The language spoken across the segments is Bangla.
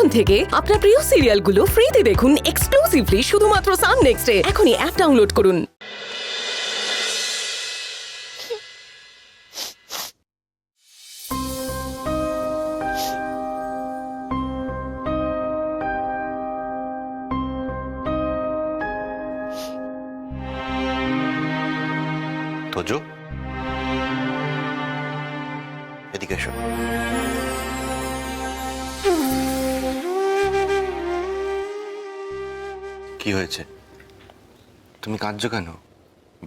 এখন থেকে আপনার প্রিয় সিরিয়ালগুলো ফ্রিতে দেখুন এক্সক্লুসিভলি শুধুমাত্র সান নেক্সটে। এখনই অ্যাপ ডাউনলোড করুন। তোজো, এদিকে এসো। কি হয়েছে? তুমি কাঁদছো কেন?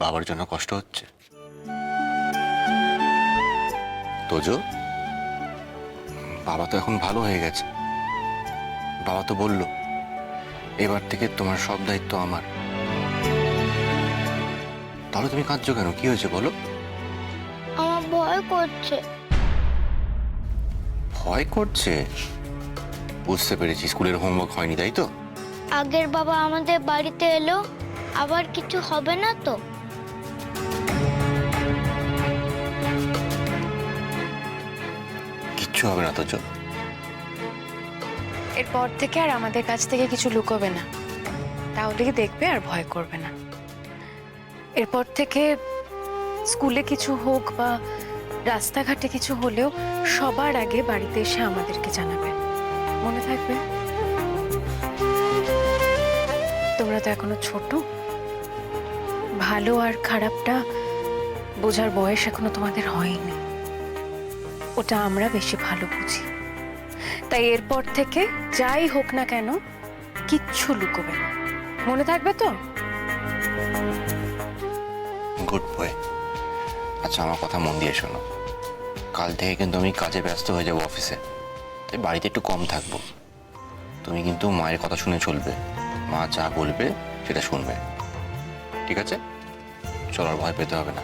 বাবার জন্য কষ্ট হচ্ছে? তোজো, বাবা তো এখন ভালো হয়ে গেছে। বাবা তো বলল এবার থেকে তোমার সব দায়িত্ব আমার। তাহলে তুমি কাঁদছো কেন? কি হয়েছে বলো? আমার ভয় করছে। ভয় করছে? বুঝতে পেরেছি, স্কুলের হোমওয়ার্ক হয়নি তাই তো? আগের বাবা আমাদের বাড়িতে এলো, আবার কিছু হবে না তো? কিচ্ছু হবে না তোজো। এরপর থেকে আর আমাদের কাছ থেকে কিছু লুকোবে না, তাহলেই দেখবে আর ভয় করবে না। এরপর থেকে স্কুলে কিছু হোক বা রাস্তাঘাটে কিছু হলেও সবার আগে বাড়িতে এসে আমাদেরকে জানাবে, মনে থাকবে? তোমরা তো এখনো ছোট, ভালো আর খারাপটা বোঝার বয়স এখনো তোমাদের হয়নি। ওটা আমরা বেশি ভালো বুঝি। তাই এরপর থেকে যাই হোক না কেন কিচ্ছু লুকোবে না, মনে থাকবে তো? Good boy. আচ্ছা, আমার কথা মন দিয়ে শোনো। কাল থেকে কিন্তু আমি কাজে ব্যস্ত হয়ে যাব অফিসে, তাই বাড়িতে একটু কম থাকবো। তুমি কিন্তু মায়ের কথা শুনে চলবে, মা যা বলবে সেটা শুনবে, ঠিক আছে? চলো, আর ভয় পেতে হবে না,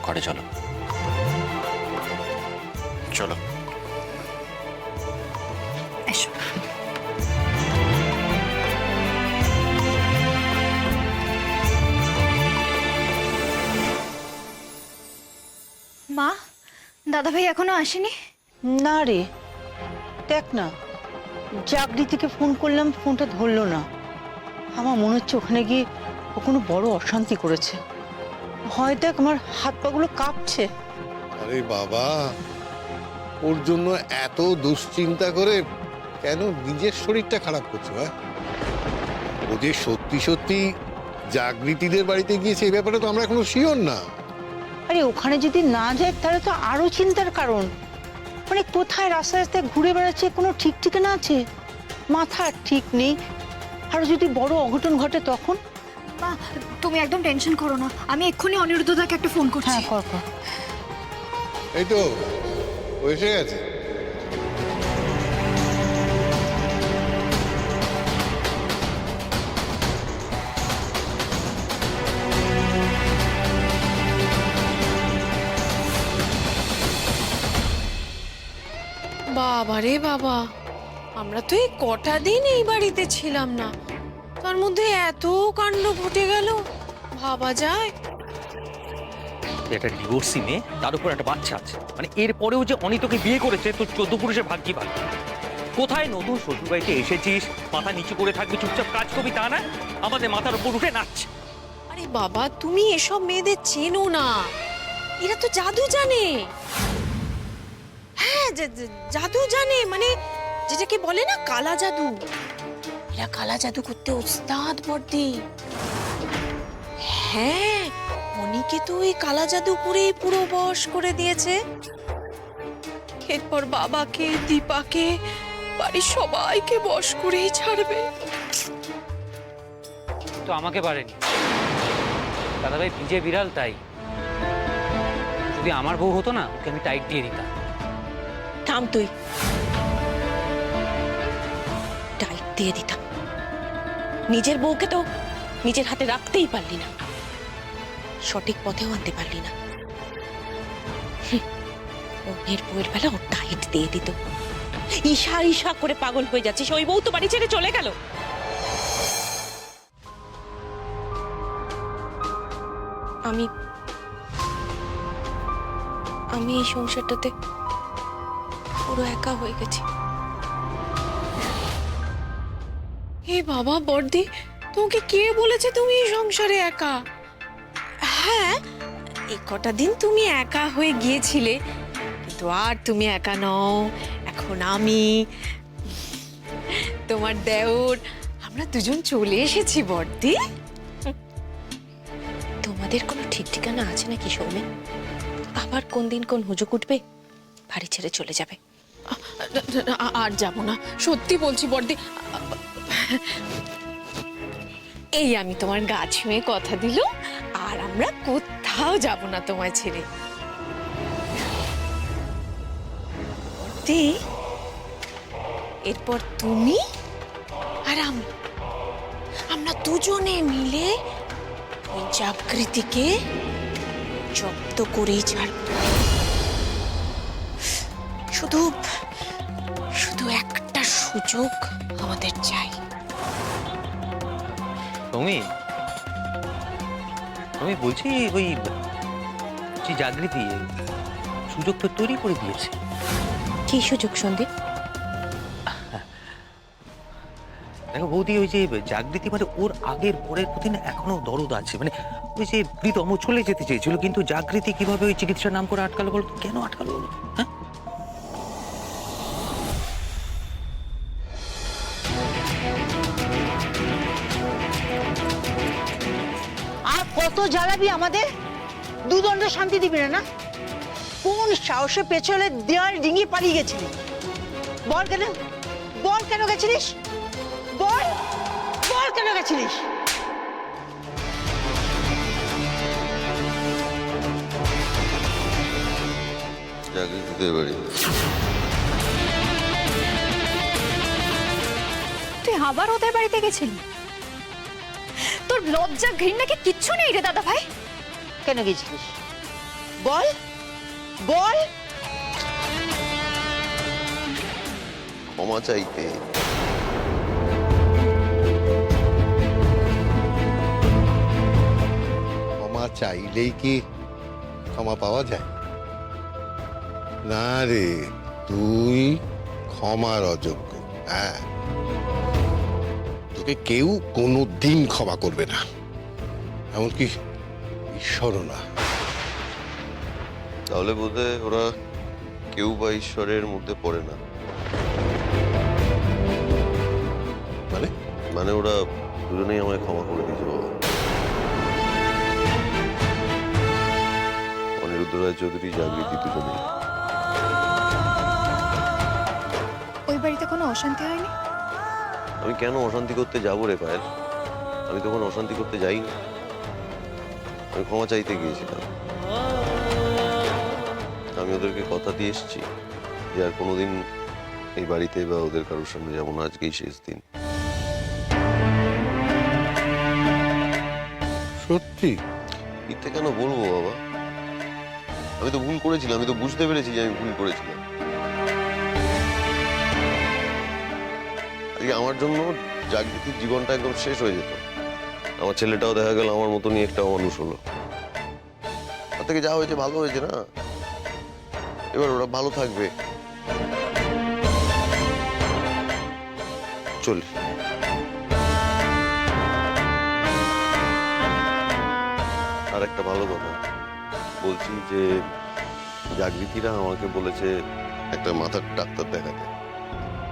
ঘরে চলো। চলো। এসো। মা, দাদা ভাই এখনো আসেনি? না রে, দেখ না, জাগৃতিকে ফোন করলাম, ফোনটা ধরলো না। আমার মনে হচ্ছে ওখানে গিয়ে ও কোনো বড় অশান্তি করেছে। ভয় দেখ, আমার হাত পাগুলো কাঁপছে। আরে বাবা, ওর জন্য এত দুশ্চিন্তা করে কেন নিজের শরীরটা খারাপ করছো? হ্যাঁ, ও যে সত্যি সত্যি জাগৃতিদের বাড়িতে গিয়েছে এই ব্যাপারে তো আমরা এখনো শিওর না। আরে ওখানে যদি না যায় তাহলে তো আরো চিন্তার কারণ। মানে কোথায় রাস্তায় রাস্তায় ঘুরে বেড়াচ্ছে, কোনো ঠিক ঠিকানা আছে? মাথা ঠিক নেই। আর যদি বড় অঘটন ঘটে তখন? মা, তুমি একদম টেনশন করো না, আমি এক্ষুনি অনিরুদ্ধদাকে একটা ফোন করছি। হ্যাঁ, কর কর। এই তো ও এসে গেছে। বাবা রে বাবা, আমরা তো এই কটা দিন এই বাড়িতে ছিলাম না, তার মধ্যে এত কাণ্ড ঘটে গেল, ভাবা যায়? একটা ডিভোর্সি মেয়ে, তার উপর একটা বাচ্চা আছে, মানে এরপরেও যে অনিতকে বিয়ে করেছে তো 14 পুরুষের ভাগ্যই ভালো। কোথায় নতুন শ্বশুর বাড়িতে এসেছিস, মাথা নিচু করে থাকবি, চুপচাপ কাজ করবি, তা না আমাদের মাথার উপর উঠে নাচছে। আরে বাবা, তুমি এসব মেয়েদের চেনো না, এরা তো জাদু জানে। হ্যাঁ, জাদু জানে, মানে যেটাকে বলে না কালা জাদু। এরা কালা জাদু করতে ওস্তাদ বর্দি। হ্যাঁ, অনেকে তো ওই কালা জাদু করে পুরো বশ করে দিয়েছে। এরপর বাবাকে, দীপাকে, বাড়ির সবাইকে বশ করেই ছাড়বে। তো আমাকে পারেনি দাদা ভাই, ভিজে বিড়াল, তাই যদি আমার বউ হতো না, ওকে আমি টাইট দিয়ে দিতাম। থাম তুই, টাইট দিয়ে দিতাম? নিজের বউকে তো নিজের হাতে রাখতেই পারলি না, সঠিক পথেও আনতে পারলি না। অন্যের বউয়ের বেলা ও টাইট দিয়ে দিত। ঈশা ঈশা করে পাগল হয়ে যাচ্ছিস, ওই বউ তো বাড়ি ছেড়ে চলে গেল। আমি আমি এই সংসারটাতে পুরো একা হয়ে গেছি। এ বাবা বর্দি, তোমাকে কে বলেছে তুমি এই সংসারে একা? হ্যাঁ, এই কটা দিন তুমি একা হয়ে গিয়েছিলে, কিন্তু আর তুমি একা নও। এখন আমি, তোমার দেওর, আমরা দুজন চলে এসেছি বর্দি। তোমাদের কোনো ঠিক ঠিকানা আছে নাকি সৌমি? আবার কোন দিন কোন হুজুক উঠবে, বাড়ি ছেড়ে চলে যাবে। আর যাব না, সত্যি বলছি বর্দি। এই আমি তোমার গা ছুঁয়ে কথা দিলুম, আর আমরা কোথাও যাব না তোমায় ছেড়ে। বর্দি, এরপর তুমি আর আমি, আমরা দুজনে মিলে ওই জাগৃতিকে জব্দ করেই ছাড়ব। শুধু শুধু একটা সুযোগ আমাদের চাই। আমি বলছি ওই যে জাগৃতি সুযোগ তো তৈরি করে দিয়েছে। কি সুযোগ সন্দীপ? দেখো বৌদি, ওই যে জাগৃতি মানে ওর আগের পরের প্রতি না এখনো দরদ আছে। মানে ওই যে প্রীতম চলে যেতে চেয়েছিল, কিন্তু জাগৃতি কিভাবে ওই চিকিৎসার নাম করে আটকালো বলতো? কেন আটকালো বলতো? হ্যাঁ, আর কত জ্বালাবি আমাদের? দুদণ্ড শান্তি দিবি না? কোন সাহসে পেছনে দেওয়াল ডিঙিয়ে পালিয়ে গেছিলি? বল কেন, বল কেন গেছিলিস? বল, বল কেন গেছিলিস? জাগৃতিদের বাড়ি। তুই আবার ওদের বাড়িতে গেছিলি? তোর লজ্জা ঘৃণা কি কিচ্ছু নেই রে দাদা ভাই? কেন গেছিলিস? বল, বল। ক্ষমা চাইতে। ক্ষমা চাইলেই কি ক্ষমা পাওয়া যায়? না রে, তুই ক্ষমার অযোগ্য। হ্যাঁ, তোকে কেউ কোনোদিন ক্ষমা করবে না, এমনকি ঈশ্বরও না। তাহলে বোধহয় ওরা কেউ বা ঈশ্বরের মধ্যে পড়ে না। মানে মানে ওরা দুজনেই আমায় ক্ষমা করে দিয়েছে বাবা। অনিরুদ্ধ রায় চৌধুরী, জাগৃতি দুজনেই। ওই বাড়িতে কোনো অশান্তি হয়নি? আমি কেন অশান্তি করতে যাবো রে পায়েল? আমি তখন অশান্তি করতে যাইনি, আমি ক্ষমা চাইতে গিয়েছিলাম। আমি ওদেরকে কথা দিয়ে এসেছি যে আর কোনোদিন এই বাড়িতে বা ওদের কারোর সামনে যাবো না, আজকেই শেষ দিন। সত্যি? মিথ্যে কেন বলবো বাবা? আমি তো ভুল করেছিলাম, আমি তো বুঝতে পেরেছি যে আমি ভুল করেছিলাম। আজকে আমার জন্য জাগৃতির জীবনটা একদম শেষ হয়ে যেত। আমার ছেলেটাও দেখা গেল আমার মতনই একটা মানুষ হলো। তার থেকে যা হয়েছে ভালো হয়েছে না? এবার ওরা ভালো থাকবে। চল। আর একটা ভালো কথা বলছি যে জাগৃতিরা আমাকে বলেছে একটা মাথার ডাক্তার দেখাতে।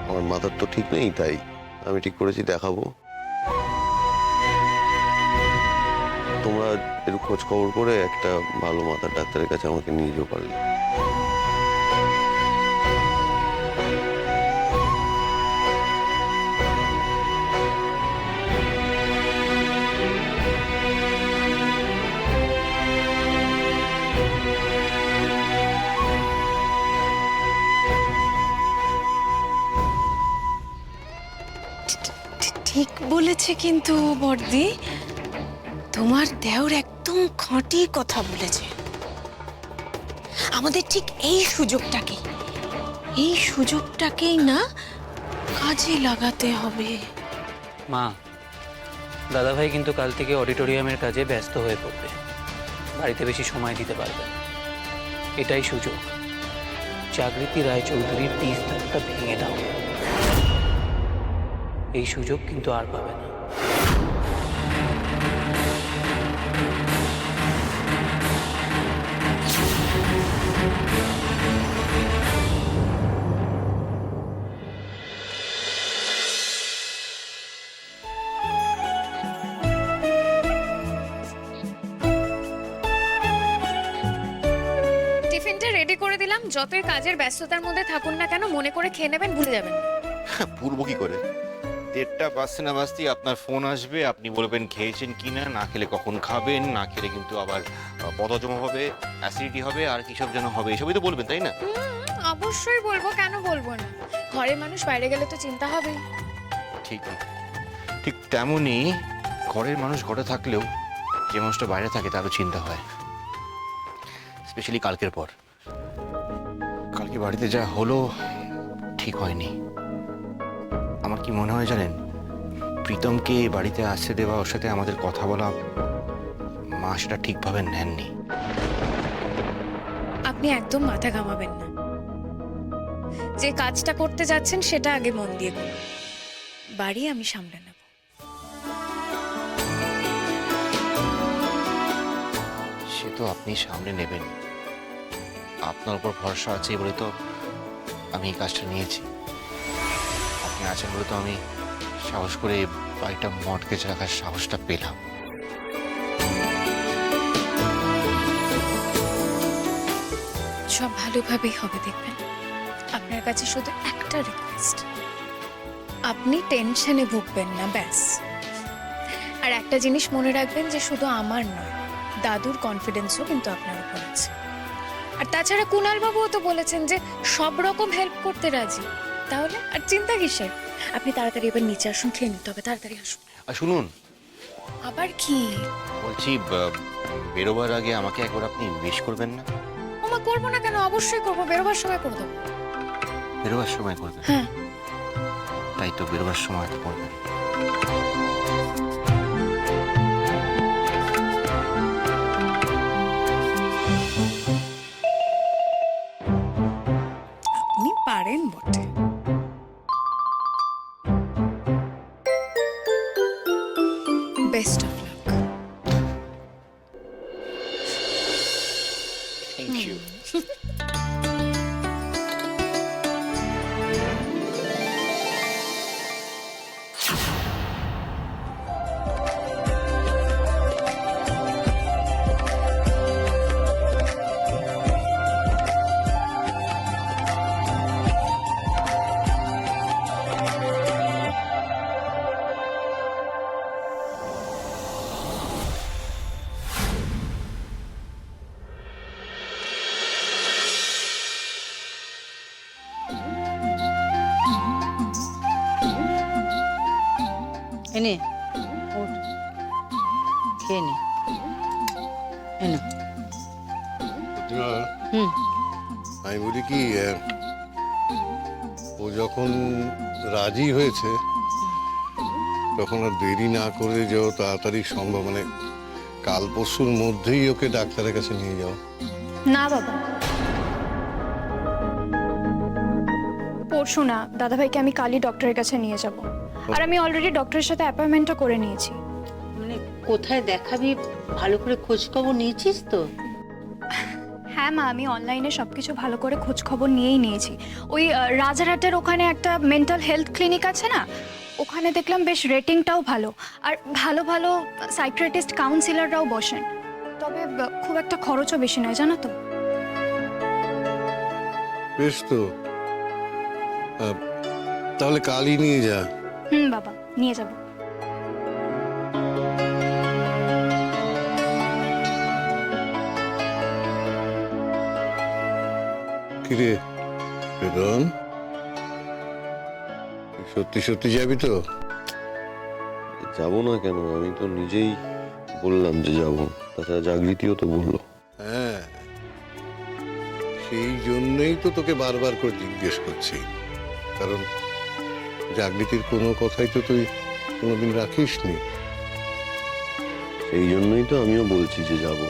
আমার মাথার তো ঠিক নেই, তাই আমি ঠিক করেছি দেখাবো। তোমরা একটু খোঁজ খবর করে একটা ভালো মাথার ডাক্তারের কাছে আমাকে নিয়ে যেতে পারলে। ঠিক বলেছে কিন্তু বর্দি, তোমার দেওর একদম খাঁটি কথা বলেছে। আমাদের ঠিক এই সুযোগটাকেই না কাজে লাগাতে হবে। মা, দাদাভাই কিন্তু কাল থেকে অডিটোরিয়ামের কাজে ব্যস্ত হয়ে পড়বে, বাড়িতে বেশি সময় দিতে পারবে না। এটাই সুযোগ, জাগৃতি রায়চৌধুরীর তিস্তাটা ভেঙে দাও। এই সুযোগ কিন্তু আর পাবে না। টিফিনটা রেডি করে দিলাম, যতই কাজের ব্যস্ততার মধ্যে থাকুন না কেন মনে করে খেয়ে নেবেন, ভুলে যাবেন না। পূর্ব কি করে 1:30 বাজতে না বাজতেই আপনার ফোন আসবে, আপনি বলবেন খেয়েছেন কিনা, না খেলে কখন খাবেন, না খেলে কিন্তু আবার পদজমা হবে, অ্যাসিডিটি হবে, আর কি সব যেন হবে, এসবই তো বলবেন, তাই না? অবশ্যই বলবো, কেন বলবো না। ঘরের মানুষ বাইরে গেলে তো চিন্তা হবেই। ঠিক ঠিক তেমনই ঘরের মানুষ ঘরে থাকলেও যে মানুষটা বাইরে থাকে তারও চিন্তা হয়, স্পেশালি কালকের পর। কালকে বাড়িতে যা হলো ঠিক হয়নি। আমার কি মনে হয় জানেন, প্রীতমকে বাড়িতে আসতে দেওয়া, ওর সাথে আমাদের কথা বলা, মা সেটা ঠিকভাবে নেননি। আপনি একদম মাথা ঘামাবেন না, যে কাজটা করতে যাচ্ছেন সেটা আগে মন দিয়ে করুন, বাড়ি আমি সামলে নেব। সে তো আপনি সামনে নেবেন, আপনার উপর ভরসা আছে বলে তো আমি এই কাজটা নিয়েছি। আপনি আছেন বলে তো আমি সাহস করে বাড়িটা মর্টগেজ রাখার সাহসটা পেলাম। সব ভালোভাবেই হবে, দেখবেন। আপনার কাছে শুধু একটা রিকোয়েস্ট, আপনি টেনশনে ভুগবেন না, ব্যাস। আর একটা জিনিস মনে রাখবেন যে শুধু আমার নয়, দাদুর কনফিডেন্সও কিন্তু আপনার উপর আছে। আর তাছাড়া কুণাল বাবুও তো বলেছেন যে সব রকম হেল্প করতে রাজি। তাহলে আর চিন্তা কিসের? আপনি তাড়াতাড়ি এবার নিচে আসুন, খেয়ে নিতে হবে, তাড়াতাড়ি আসুন। আর শুনুন, আবার কি বলছি বেরোবার আগে আমাকে একবার আপনি উইশ করবেন না? ওমা, করবো না কেন, অবশ্যই করবো, বেরোবার সময় করে দেবো। বেরোবার সময় করবেন? হ্যাঁ। তাই তো, বেরোবার সময় তো করবেন। আপনি পারেন বটে। Best of luck. Thank you. এনে ওঠ, খেয়ে নে। এনে হুম। আমি বলি কি, ও যখন রাজি হয়েছে তখন আর দেরি না করে যাও, তাড়াতাড়ি সম্ভব, মানে কাল পরশুর মধ্যেই ওকে ডাক্তারের কাছে নিয়ে যাও। না বাবা, পরশু না, দাদাভাইকে আমি কালই ডক্টরের কাছে নিয়ে যাব। আর আমি অলরেডি ডক্টরের সাথে অ্যাপয়েন্টমেন্টও করে নিয়েছি। মানে কোথায় দেখাবি, ভালো করে খোঁজ খবর নিয়েছিস তো? হ্যাঁ মা, আমি অনলাইনে সবকিছু ভালো করে খোঁজ খবর নিয়েই নিয়েছি। ওই রাজারহাটের ওখানে একটা মেন্টাল হেলথ ক্লিনিক আছে না, ওখানে দেখলাম বেশ রেটিংটাও ভালো, আর ভালো ভালো সাইকিয়াট্রিস্ট কাউন্সিলররাও বসেন। তবে খুব একটা খরচও বেশি নয়, জানো তো। বেশ তো, তাহলে কালই নিয়ে যা। হুম বাবা, নিয়ে যাব। কিরে বেদন, সত্যি সত্যি যাবি তো? যাবো না কেন, আমি তো নিজেই বললাম যে যাবো, তাছাড়া জাগৃতিও তো বললো। হ্যাঁ, সেই জন্যই তো তোকে বারবার করে জিজ্ঞেস করছি, কারণ জাগৃতির কোনো কথাই তো তুই কোনোদিন রাখিসনি। সেই জন্যই তো আমিও বলছি যে যাব।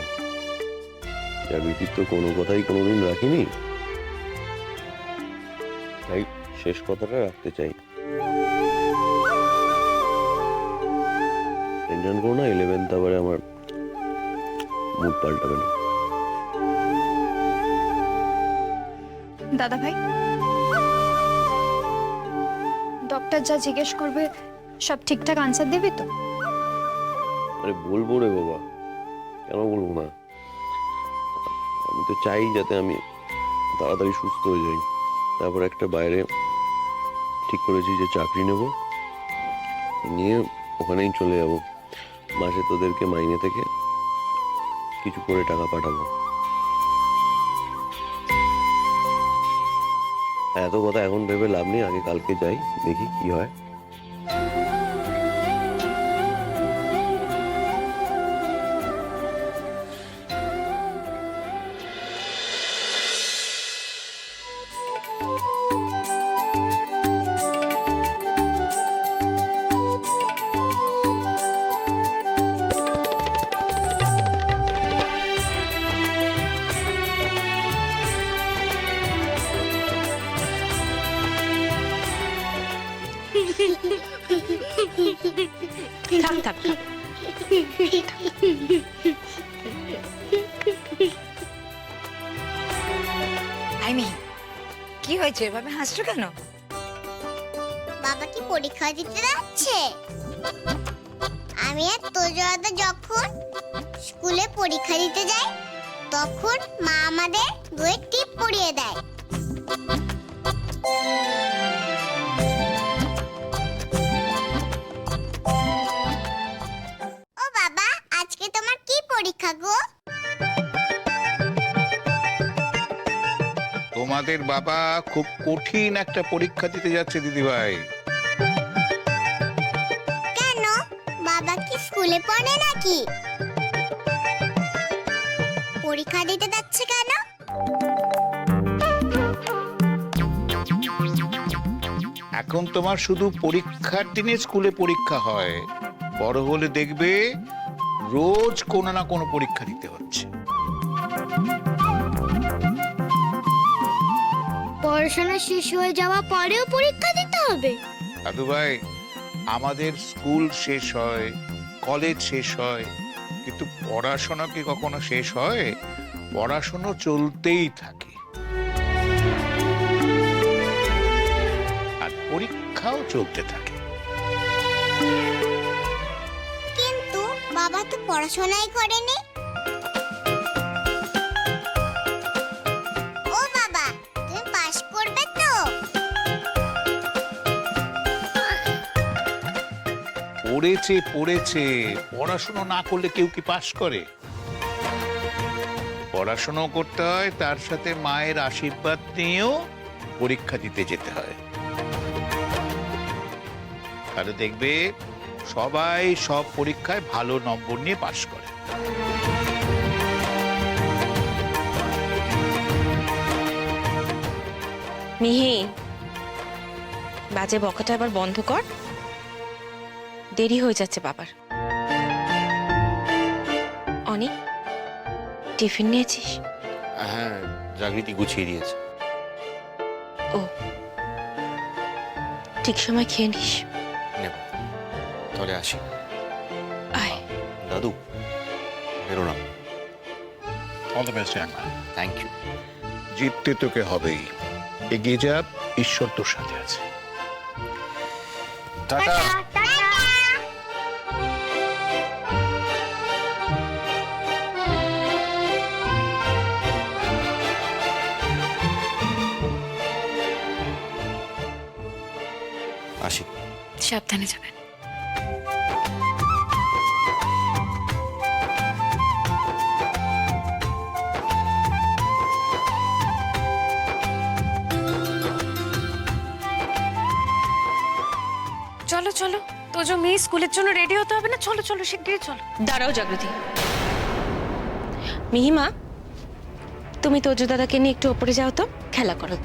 জাগৃতির তো কোনো কথাই কোনোদিন রাখিনি, তাই শেষ কথাটা রাখতে চাই। টেনশন করো না, 11th আবারে আমার মুড পাল্টাবে না। দাদা ভাই, ডক্টর যা জিজ্ঞেস করবে সব ঠিকঠাক আনসার দিবি তো? আরে বলবো রে বাবা, কেন বলবো না? আমি তো চাই যাতে আমি তাড়াতাড়ি সুস্থ হয়ে যাই। তারপর একটা বাইরে ঠিক করেছি যে চাকরি নেব, নিয়ে ওখানেই চলে যাব। মাসে তোদেরকে মাইনে থেকে কিছু করে টাকা পাঠাবো। এত কথা এখন ভেবে লাভ নেই, আগে কালকে যাই, দেখি কি হয়। থাক থাক থাক। আইমি, কি হয়েছে, এভাবে হাসছো কেন? বাবা কি পরীক্ষা দিতে যাচ্ছে? আমি আর তোজোয়াদা যখন স্কুলে পরীক্ষা দিতে যাই তখন মা আমাদের বইয়ে টিপ পরিয়ে দেয়। ও বাবা, আজকে তোমার কি পরীক্ষা গো? তোমাদের বাবা খুব কঠিন একটা পরীক্ষা দিতে যাচ্ছে দিদিভাই। কেন, বাবা কি স্কুলে পড়ে নাকি? পরীক্ষা দিতে যাচ্ছে কেন? এখন তোমার শুধু পরীক্ষার দিনে স্কুলে পরীক্ষা হয়, বড় হলে দেখবে রোজ কোনো না কোনো পরীক্ষা দিতে হচ্ছে। পড়াশোনা শেষ হয়ে যাওয়া পরেও পরীক্ষা দিতে হবে? দাদু ভাই, আমাদের স্কুল শেষ হয়, কলেজ শেষ হয়, কিন্তু পড়াশোনা কি কখনো শেষ হয়? পড়াশোনা চলতেই থাকে, আর পরীক্ষাও চলতে থাকে। কিন্তু বাবা তো পড়াশোনাই করেনি। ও বাবা, তুমি পাস করবে তো? পড়েছে পড়েছে, পড়াশোনা না করলে কেউ কি পাস করে? পড়াশোনা করতে হয়, তার সাথে মায়ের আশীর্বাদ নিয়েও পরীক্ষা দিতে যেতে হয়। তাহলে দেখবে সবাই সব পরীক্ষায় ভালো নম্বর নিয়ে পাস করে। মিহি, বাজে বকাটা আবার বন্ধ কর, দেরি হয়ে যাচ্ছে বাবার। অনেক টিফিন নিয়েছিস? হ্যাঁ, জাগৃতি গুছিয়ে দিয়েছে। ও, ঠিক সময় খেয়ে নিস। নেব, তাহলে আসি। আয়। দাদু, বেরো না। All the best. Thank you. জিততে তোকে হবেই, এগিয়ে যা, ঈশ্বর তোর সাথে আছে। টাটা। আসি। সাবধানে যাবেন। চলো চলো, তোজো মেয়ে স্কুলের জন্য রেডি হতে হবে না? চলো চলো, শিগগিরই চলো। দাঁড়াও জাগৃতি। মিহিমা, তুমি তোজো দাদাকে নিয়ে একটু ওপরে যাও তো, খেলা করো।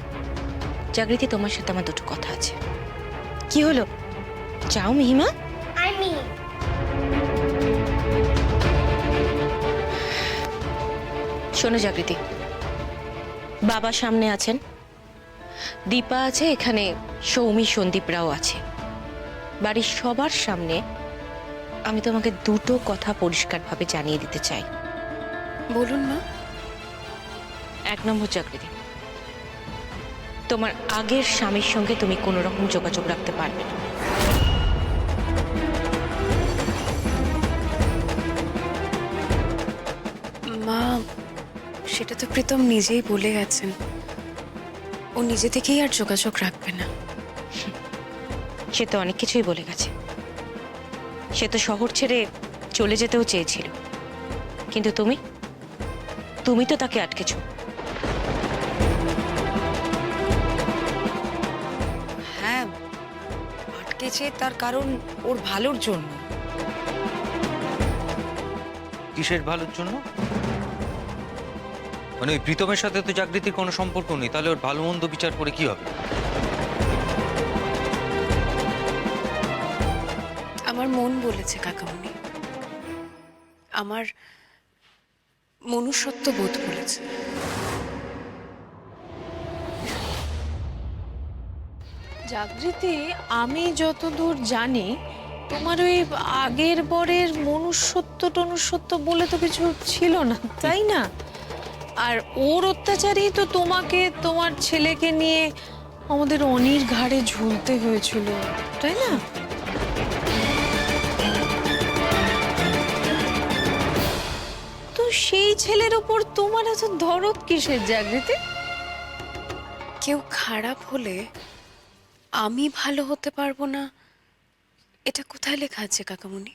জাগৃতি, তোমার সাথে আমার দুটো কথা আছে। কি হলো? যাও মিহিমা। আমি শোনো জাগৃতি, বাবা সামনে আছেন, দীপা আছে এখানে, সৌমি সন্দীপরাও আছে। বাড়ির সবার সামনে আমি তোমাকে দুটো কথা পরিষ্কারভাবে জানিয়ে দিতে চাই। বলুন মা। 1 নম্বর, জাগৃতি, তোমার আগের স্বামীর সঙ্গে তুমি কোনো রকম যোগাযোগ রাখতে পারবে না। মা, সেটা তো প্রীতম নিজেই বলে গেছেন, ও নিজে থেকেই আর যোগাযোগ রাখবে না। সে তো অনেক কিছুই বলে গেছে। সে তো শহর ছেড়ে চলে যেতেও চেয়েছিল, কিন্তু তুমি তো তাকে আটকেছো। হ্যাঁ, আটকেছে তার কারণ ওর ভালোর জন্য। কিসের ভালোর জন্য? মানে ওই প্রীতমের সাথে তো জাগৃতির কোনো সম্পর্ক নেই, তাহলে ওর ভালো মন্দ বিচার করে কি হবে? আমার মন বলেছে কাকামণি, আমার মনুষ্যত্ব বোধ বলেছে। জাগৃতি, আমি যতদূর জানি তোমার ওই আগের বরের মনুষ্যত্ব বলে তো কিছু ছিল না, তাই না? আর ওর অত্যাচারই তো তোমাকে, তোমার ছেলেকে নিয়ে আমাদের অনির ঘাড়ে ঝুলতে হয়েছিল, তাই না? তো সেই ছেলের ওপর তোমার এত দরদ কিসের জাগৃতি? কেউ খারাপ হলে আমি ভালো হতে পারবো না, এটা কোথায় লেখা আছে কাকামণি?